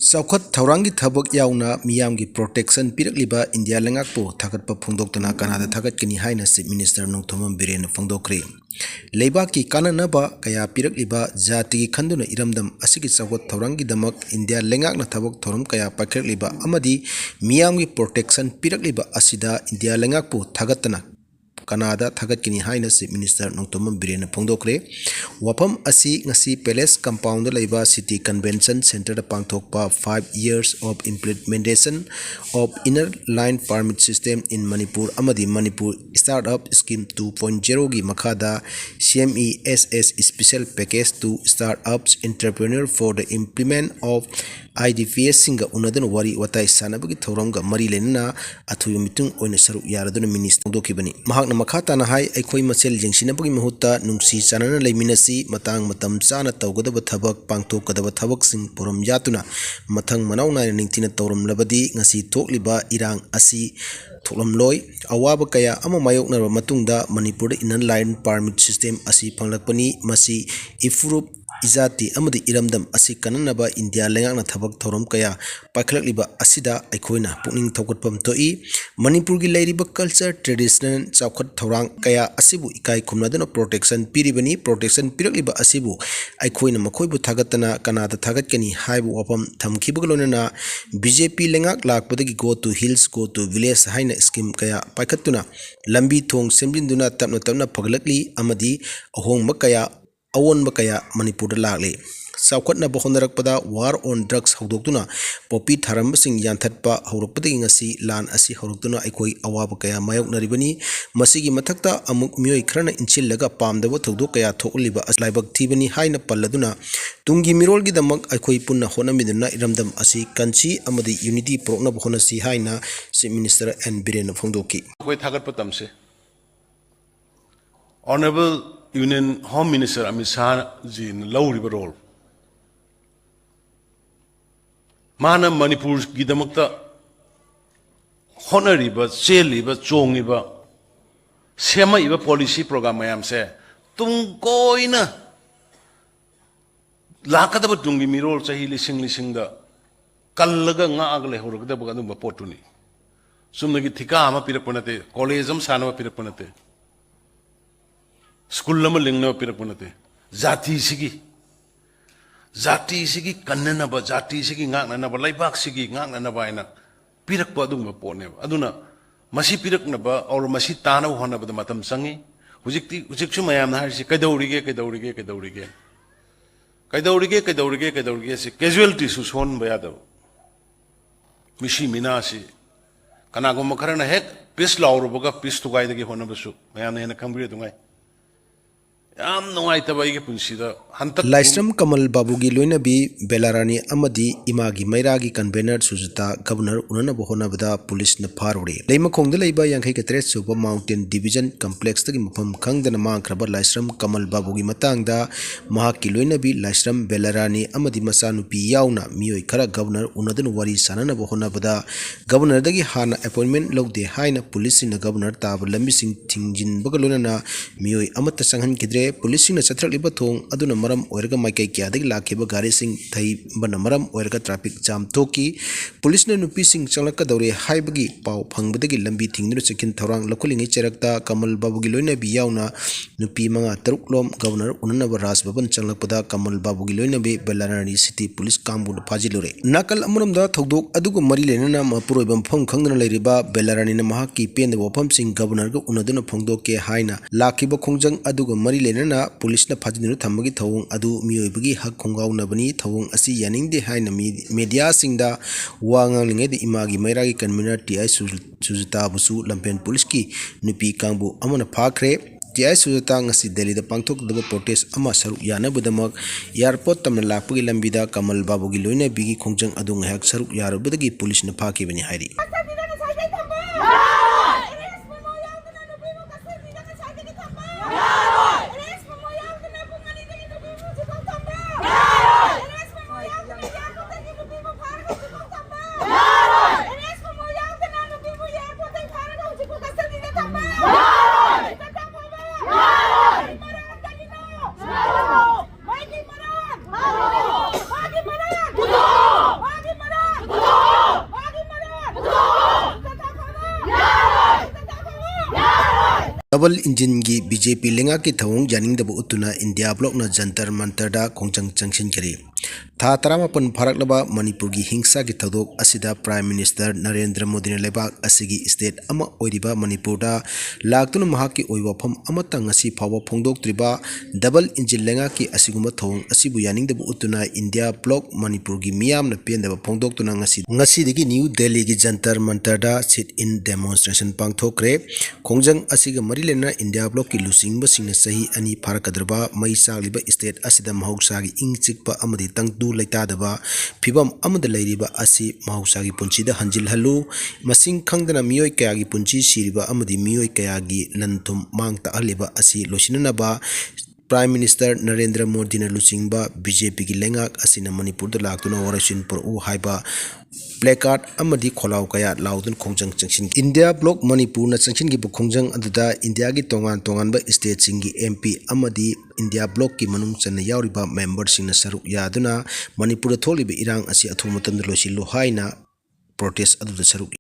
Saukat Thaurangi Thabak Yauna Miyamgi Protection Pirakliba India Langakpo Thakatpa Phongdoktana Kanada Thagatkani haina Chief Minister Nongthoman Biren Phongdokre Leibaki Kana Naba Kaya Pirakliba Jati Khanduna Iramdam Asiki Saukat Thaurangi Damak India Langakna Thabak Thorum Kaya Pakrakliba Amadi Miyamgi Protection Pirakliba Asida India Langakpo Thagattana Canada Thagatkani haina Chief Minister Nongthoman Biren Phongdokre Wapam asi ngasi Palace Compound Laiba City Convention Center Pangthokpa 5 years of implementation of inner line permit system in Manipur Amadi Manipur Startup Scheme 2.0 gi Makhada CMESS Special Package to Startups Entrepreneur for the Implement of IDPS Singa Unadan Wari Watai Sanabagi Thoronga Mari Lena Atuyumitung on Saru Yaradun Minister Dokibani Mahakna Makhatana Hai Eikhoibu Masel Jingsinabagi Mahuta Nungsi Sanana Leminasi Matang Matam Sana Taugadaba Thabak Pangto Kadaba Thabak Sing Puram Yatuna Matang Manauna Ningtina Torum Labadi Ngasi Tokliba Irang Asi Tholam Loy Awaba Kaya Ama Mayokna Matungda Manipur Inner Line Permit System Asi Panglakpani Masi Ifrup Izati Amadi Iramdam Asi Kananaba India Langakna Thabak Thorum Kaya Pakhlakliba Asida Eikhoina Pukning Thokatpam Toi Manipur gi Lairiba Culture Traditional Chawkhat Thorang Kaya Asibu Ikai Khumnadana Protection Piribani Protection Pirakliba Asibu Eikhoina Makhoibu Thagattana Kanada Thagatkani haibu wapam thamkhibagalonana BJP Lengak Lakpadagi Go to Hills Go to Village haina scheme Kaya Paikhatuna Lambi Thong Semlinduna Tapna Tapna Paglakli Amadi Ahongba Kaya Awon Kaya Manipur Lagli Saukatna Bohonarakpada War on Drugs Haudoktuna Popi Tharambasing Yanthatpa Hauropadi Ngasi Lan Asi Hauroktuna Eikoi Awaba Kaya Mayok Naribani Masigi Matakta Amuk Mioi Krana Inchillaga Pamdaba Thogdo Kaya Thokliba Aslaibak Tibani Haina Palladuna Tungi Mirolgi Damak Eikoi Punna Honamiduna Iramdam Asi Kanchi Amadi Unity Prokna Bohonasi Haina Chief Minister and Biren Phongdoki Thagatkani Honorable Union Home Minister Amit Shah ji in low river role. Mana Manipur Gidamakta Honoriba, Cheliba, Chongiba, Sema Iba policy program I am say. Tungoina Lakadaba Tungi Mirol Sahi listening the Kalaga Nagle Horogaba Potuni. Sumnagi Tikama Pirapunate, Collegium Sanava Pirapunate. School lama lingna pirapunate Zati sigi kanna ba Zati sigi ngakna na ba laibak sigi ngakna na ba ina pirak pa dung pone aduna masi pirak na ba or masi tana hona ba matam sangi hujik chu mayam na harisi kaidaurige si casualty su son ba yadaw mishi minasi kana go makarana hek pis lauro ba pis tugai dagi hona ba su mayam na kambri dungai Laistram Kamal Babugi Luinabi Belarani Amadi Imagi Mairagi Convener Sujata Governor Unana Bohonabada Police Naparuri Lema Kong the Leba Yankee Katre Super Mountain Division Complex the Mupam Kang the Namang Krabar Laistram Kamal Babugi Matangda Mahaki Luinabi Laistram Belarani Amadi Masanupi Yauna Mio Kara Governor Unadan Wari Sanana Bohonabada Governor Dagi Hana appointment log de Haina Police in the Governor Tab Lamising Tingjin Bagaluna Mio Amata Sanghan Kidre Police in a Satral Libathong, Aduna Maram, Orga Mike Kiadi, Lakiba Garising, Tai Banamaram, Orga traffic jam Toki, Police Nupising Chalaka Dore, Haibagi, Pau, Pangbagi, Lambi, Ting, Second Torang, Lokuling Cherakta, Kamal Babugilona, Biauna, Nupi Manga, Truklom, Governor, Unana Ras, Baban Chalapada, Kamal Babugilona, Belarani City, Police Kambu, Pajilure. Nakal Amuram da Togdok, Adugo Marilena, Mapuro, Pong Kangana Riba, Belarani Mahaki, Pen the Wapam Sing Governor, Unaduna Pongdoke, Haina, Lakiba Kongjang, Adugo Marilena. Police na Pajinu Tamagi Tawung Adu Mioibagi Hak Kongau Nabani Tawung Asi Yaning de Haina Media Singda Wangang the Imagi Mairagi Convener T.I. Suzita Busu Lampen Poliski Nupi Kambu Amana Pakre T.I. Suzita Ngasi Delhi the Pangtok the protest Amasaru Yana Budamak Airport Tamalapugi Lambida Kamal Babugi Loina Bigi Kongjang Adung Hak Saru Yarabudagi Police na Paki Beni Hari. Double engine की BJP लेंगा की थवोंग यानिंगदब उतुना India block न जंतर मंतरदा खोंचंग चंगसिनकरी था 18 फारकलबा मणिपुर की हिंसा की थदोक असिदा prime minister Narendra Modi ने लेबाक असिगी स्टेट अमा ओइरिबा मणिपुरदा लाक्तुना महाकी ओइबा फम अमतंग असि फाव फोंदोक्त्रिबा डबल इंजिन लेंगा की असिगुम थवोंग असिबु यानिंगदब उतुना इंडिया ब्लॉक मणिपुर की मियामना पेंदब फोंदोक्तुना ngasi न्यू दिल्ली की जंतर मंतरदा सिट इन डेमोन्स्ट्रेशन पांगथोक्रे खोंजंग असिगा मरी लेना इंडिया ब्लॉक की लुसिंगबसिंगना सही अनि फारकद्रबा मई चागलिबा स्टेट असिदा महौसागी इंग चिकपा अमदि तंगदु लैतादबा फिबम अमद लैरिबा असि महौसागी पुंचिदा हंजिलहलु मसिंग खंगदना मियोय कयागी पुंची सिरिबा अमदि मियोय कयागी लनथुम मांग ताहलिबा असि लोसिननबा प्राइम मिनिस्टर नरेंद्र मोदी ने लुचिंगबा बीजेपी की लेंगाक असिना मणिपुर लाक्तुना वरसिन पुरु हाइबा प्लेकार्ड अमदि खोलाव कया लाउदन खोंजंग चंगसिन इंडिया ब्लॉक मणिपुर न चंगसिन की खोंजंग अदुदा इंडिया की तोंगान तोंगानबा स्टेट सिंगी एमपी अमदि इंडिया ब्लॉक की मनुंग चन्ना यावरिबा मेंबर सिंगना सरुक यादुना मणिपुर थोलिबा इरांग असि अथुमतन लोसिलु हाइना प्रोटेस्ट अदुदा सरुक